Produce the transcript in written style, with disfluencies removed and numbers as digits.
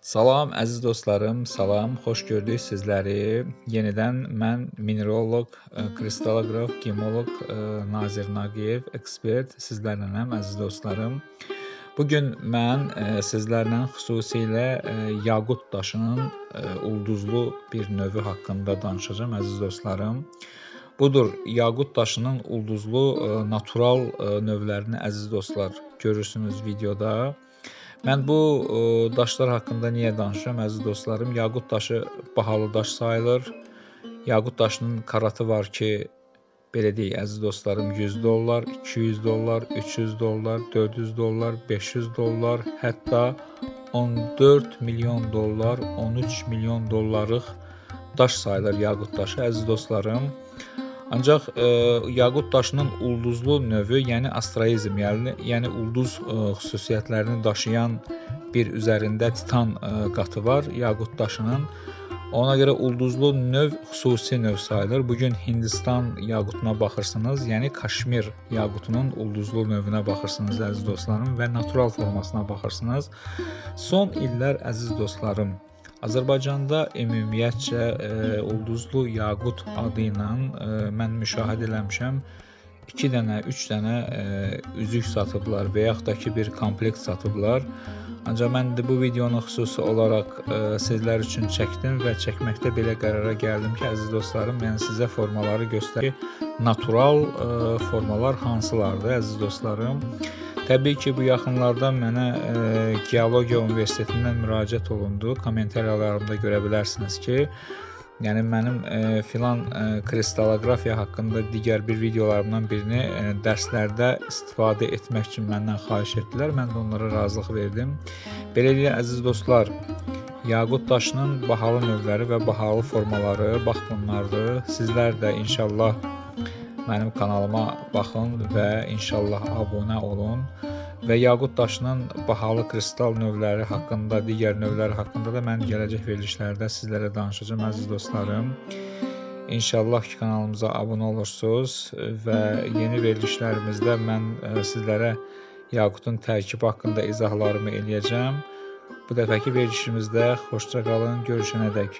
Salam əziz dostlarım, salam, xoş gördük sizləri. Yenidən mən mineraloq, kristaloqraf, gemoloq Nazir Nağıyev, ekspert sizlərlənəm əziz dostlarım. Bugün mən sizlərlə xüsusilə yaqut daşının ulduzlu bir növü haqqında danışacağam əziz dostlarım. Budur, yaqut daşının ulduzlu natural növlərini əziz dostlar görürsünüz videoda. Mən bu daşlar haqqında niyə danışıram əziz dostlarım? Yaqut daşı bahalı daş sayılır. Yaqut daşının karatı var ki, belə deyək əziz dostlarım, $100, $200, $300, $400, $500, hətta $14 milyon, $13 milyon daş sayılır yaqut daşı əziz dostlarım. Ancaq yaqut daşının ulduzlu növü, yəni asteroizm, yəni ulduz xüsusiyyətlərini daşıyan bir üzərində titan qatı var yaqut daşının. Ona görə ulduzlu növ xüsusi növ sayılır. Bugün Hindistan yaqutuna baxırsınız, yəni Kaşmir yaqutunun ulduzlu növünə baxırsınız əziz dostlarım və natural formasına baxırsınız. Son illər əziz dostlarım, Azərbaycanda ümumiyyətcə ulduzlu yaqut adı ilə mən müşahidə eləmişəm. 2 dənə, 3 dənə üzük satıblar və yaxud da ki bir komplekt satıblar. Ancaq mən də bu videonu xüsusi olaraq sizlər üçün çəkdim və çəkməkdə belə qərara gəldim ki, əziz dostlarım, mən sizə formaları göstəreyim. Natural formalar hansılardır əziz dostlarım? Təbii ki, bu yaxınlarda mənə Geologiya Universitetindən müraciət olundu. Kommentariyalarımda görə bilərsiniz ki, yəni mənim filan kristaloqrafiya haqqında digər bir videolarımdan birini dərslərdə istifadə etmək üçün məndən xahiş etdilər. Mən də onlara razılıq verdim. Beləliklə, əziz dostlar, yaqut daşının bahalı növləri və bahalı formaları bax bunlardır. Sizlər də inşallah mənim kanalıma baxın və inşallah abunə olun və yaqut daşının bahalı kristal növləri haqqında, digər növləri haqqında da mən gələcək verilişlərdə sizlərə danışacağım əziz dostlarım. İnşallah ki kanalımıza abunə olursunuz və yeni verilişlərimizdə mən sizlərə yaqutun tərkibi haqqında izahlarımı eləyəcəm. Bu dəfəki verilişimizdə xoşça qalın, görüşənədək.